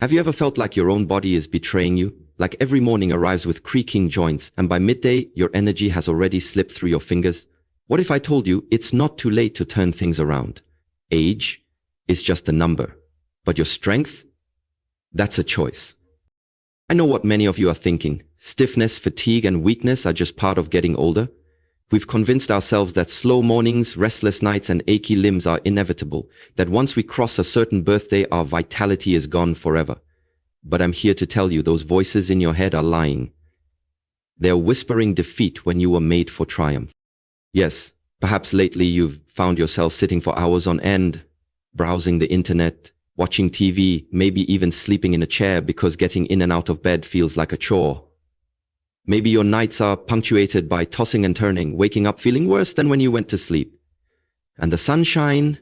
Have you ever felt like your own body is betraying you? Like every morning arrives with creaking joints, and by midday, your energy has already slipped through your fingers? What if I told you it's not too late to turn things around? Age is just a number, but your strength? That's a choice. I know what many of you are thinking. Stiffness, fatigue, and weakness are just part of getting older. We've convinced ourselves that slow mornings, restless nights, and achy limbs are inevitable, that once we cross a certain birthday, our vitality is gone forever. But I'm here to tell you those voices in your head are lying. They're whispering defeat when you were made for triumph. Yes, perhaps lately you've found yourself sitting for hours on end, browsing the internet, watching TV, maybe even sleeping in a chair because getting in and out of bed feels like a chore. Maybe your nights are punctuated by tossing and turning, waking up feeling worse than when you went to sleep. And the sunshine?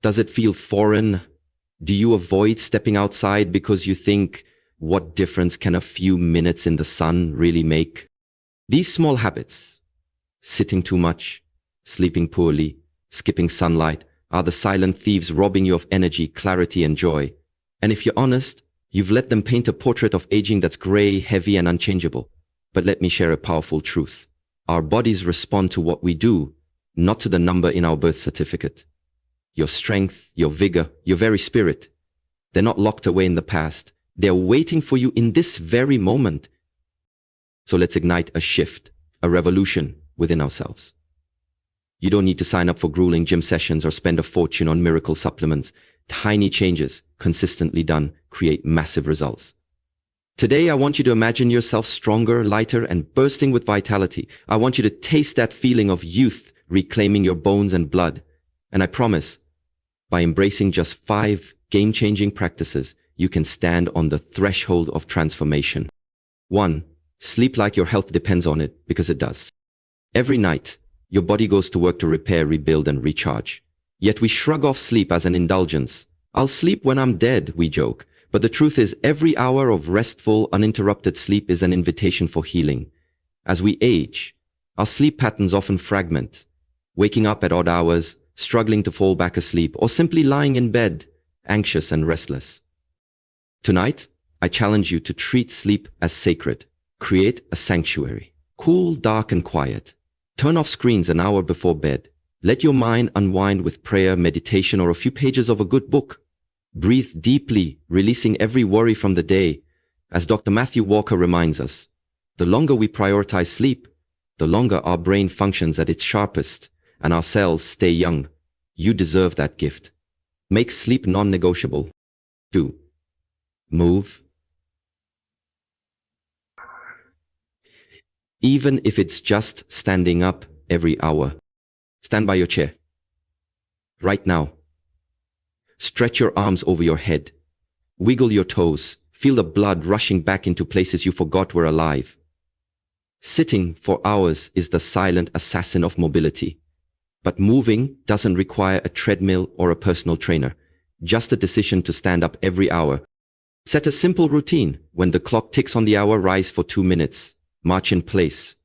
Does it feel foreign? Do you avoid stepping outside because you think, what difference can a few minutes in the sun really make? These small habits, sitting too much, sleeping poorly, skipping sunlight, are the silent thieves robbing you of energy, clarity, and joy. And if you're honest, you've let them paint a portrait of aging that's gray, heavy, and unchangeable. But let me share a powerful truth. Our bodies respond to what we do, not to the number in our birth certificate. Your strength, your vigor, your very spirit, they're not locked away in the past. They're waiting for you in this very moment. So let's ignite a shift, a revolution within ourselves. You don't need to sign up for grueling gym sessions or spend a fortune on miracle supplements. Tiny changes, consistently done, create massive results. Today, I want you to imagine yourself stronger, lighter, and bursting with vitality. I want you to taste that feeling of youth reclaiming your bones and blood. And I promise, by embracing just 5 game-changing practices, you can stand on the threshold of transformation. 1. Sleep like your health depends on it, because it does. Every night, your body goes to work to repair, rebuild, and recharge. Yet we shrug off sleep as an indulgence. I'll sleep when I'm dead, we joke. But the truth is, every hour of restful, uninterrupted sleep is an invitation for healing. As we age, our sleep patterns often fragment, waking up at odd hours, struggling to fall back asleep, or simply lying in bed, anxious and restless. Tonight, I challenge you to treat sleep as sacred. Create a sanctuary. Cool, dark, and quiet. Turn off screens an hour before bed. Let your mind unwind with prayer, meditation, or a few pages of a good book. Breathe deeply, releasing every worry from the day. As Dr. Matthew Walker reminds us, the longer we prioritize sleep, the longer our brain functions at its sharpest, and our cells stay young. You deserve that gift. Make sleep non-negotiable. 2. Move. Even if it's just standing up every hour. Stand by your chair. Right now. Stretch your arms over your head. Wiggle your toes. Feel the blood rushing back into places you forgot were alive. Sitting for hours is the silent assassin of mobility. But moving doesn't require a treadmill or a personal trainer. Just a decision to stand up every hour. Set a simple routine. When the clock ticks on the hour, rise for 2 minutes. March in place.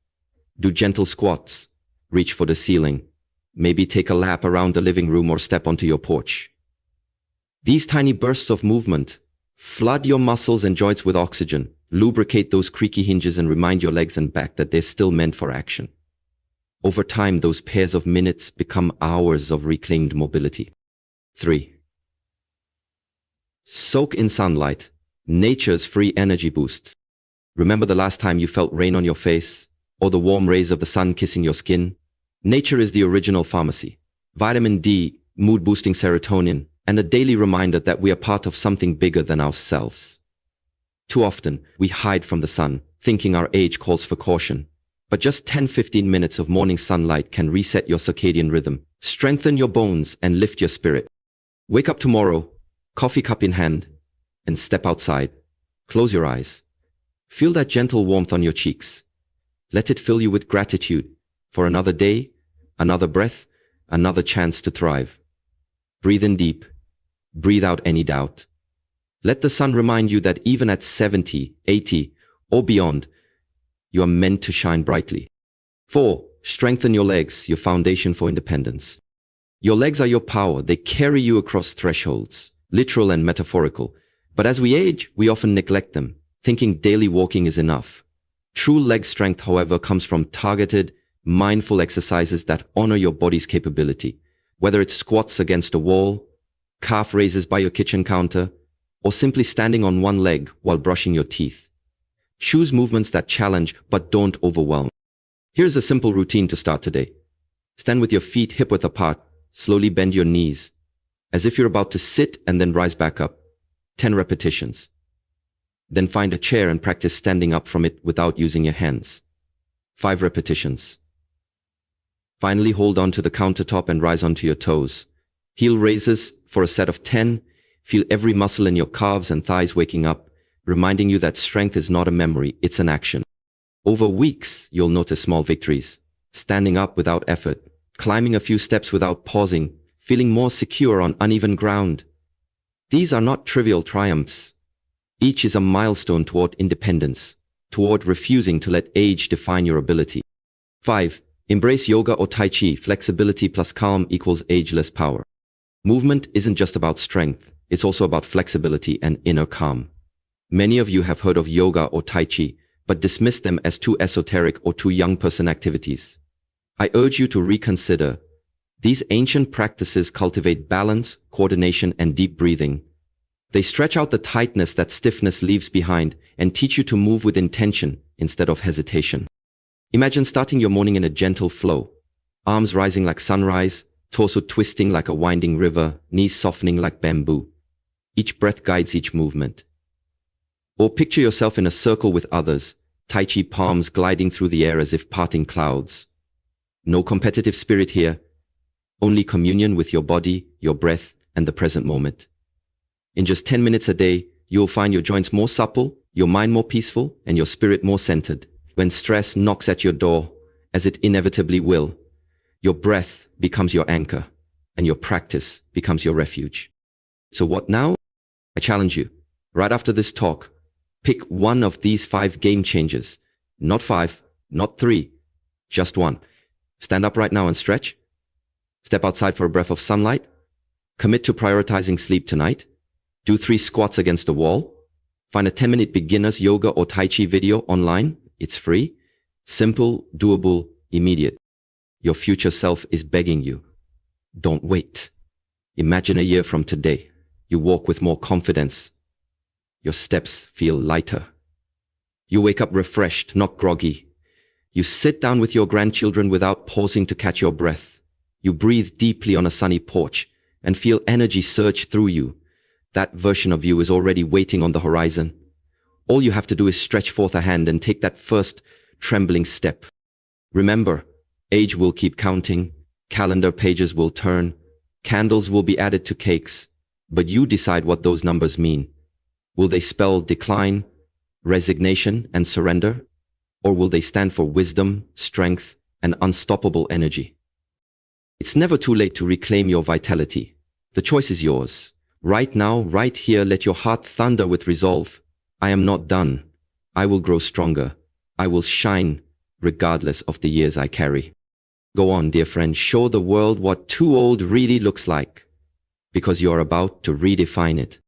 Do gentle squats. Reach for the ceiling. Maybe take a lap around the living room or step onto your porch. These tiny bursts of movement flood your muscles and joints with oxygen, lubricate those creaky hinges, and remind your legs and back that they're still meant for action. Over time, those pairs of minutes become hours of reclaimed mobility. 3. Soak in sunlight, nature's free energy boost. Remember the last time you felt rain on your face, or the warm rays of the sun kissing your skin? Nature is the original pharmacy. Vitamin D, mood-boosting serotonin, and a daily reminder that we are part of something bigger than ourselves. Too often, we hide from the sun, thinking our age calls for caution. But just 10-15 minutes of morning sunlight can reset your circadian rhythm, strengthen your bones, and lift your spirit. Wake up tomorrow, coffee cup in hand, and step outside. Close your eyes. Feel that gentle warmth on your cheeks. Let it fill you with gratitude for another day, another breath, another chance to thrive. Breathe in deep. Breathe out any doubt. Let the sun remind you that even at 70, 80, or beyond, you are meant to shine brightly. 4. Strengthen your legs, your foundation for independence. Your legs are your power. They carry you across thresholds, literal and metaphorical. But as we age, we often neglect them, thinking daily walking is enough. True leg strength, however, comes from targeted, mindful exercises that honor your body's capability. Whether it's squats against a wall, calf raises by your kitchen counter, or simply standing on one leg while brushing your teeth. Choose movements that challenge but don't overwhelm. Here's a simple routine to start today. Stand with your feet hip-width apart, slowly bend your knees, as if you're about to sit and then rise back up. 10 repetitions. Then find a chair and practice standing up from it without using your hands. 5 repetitions. Finally, hold on to the countertop and rise onto your toes. Heel raises for a set of 10. Feel every muscle in your calves and thighs waking up, reminding you that strength is not a memory, it's an action. Over weeks, you'll notice small victories. Standing up without effort, climbing a few steps without pausing, feeling more secure on uneven ground. These are not trivial triumphs. Each is a milestone toward independence, toward refusing to let age define your ability. 5. Embrace yoga or tai chi. Flexibility plus calm equals ageless power. Movement isn't just about strength, it's also about flexibility and inner calm. Many of you have heard of yoga or tai chi, but dismiss them as too esoteric or too young person activities. I urge you to reconsider. These ancient practices cultivate balance, coordination, and deep breathing. They stretch out the tightness that stiffness leaves behind and teach you to move with intention instead of hesitation. Imagine starting your morning in a gentle flow. Arms rising like sunrise, torso twisting like a winding river, knees softening like bamboo. Each breath guides each movement. Or picture yourself in a circle with others, Tai Chi palms gliding through the air as if parting clouds. No competitive spirit here, only communion with your body, your breath, and the present moment. In just 10 minutes a day, you'll find your joints more supple, your mind more peaceful, and your spirit more centered. When stress knocks at your door, as it inevitably will, your breath becomes your anchor, and your practice becomes your refuge. So what now? I challenge you, right after this talk, pick one of these 5 game changers. Not 5, not 3, just one. Stand up right now and stretch. Step outside for a breath of sunlight. Commit to prioritizing sleep tonight. Do 3 squats against a wall. Find a 10-minute beginner's yoga or Tai Chi video online. It's free, simple, doable, immediate. Your future self is begging you. Don't wait. Imagine a year from today. You walk with more confidence. Your steps feel lighter. You wake up refreshed, not groggy. You sit down with your grandchildren without pausing to catch your breath. You breathe deeply on a sunny porch and feel energy surge through you. That version of you is already waiting on the horizon. All you have to do is stretch forth a hand and take that first trembling step. Remember, age will keep counting, calendar pages will turn, candles will be added to cakes, but you decide what those numbers mean. Will they spell decline, resignation, and surrender? Or will they stand for wisdom, strength, and unstoppable energy? It's never too late to reclaim your vitality. The choice is yours. Right now, right here, let your heart thunder with resolve. I am not done. I will grow stronger. I will shine, regardless of the years I carry. Go on, dear friend, show the world what too old really looks like, because you're about to redefine it.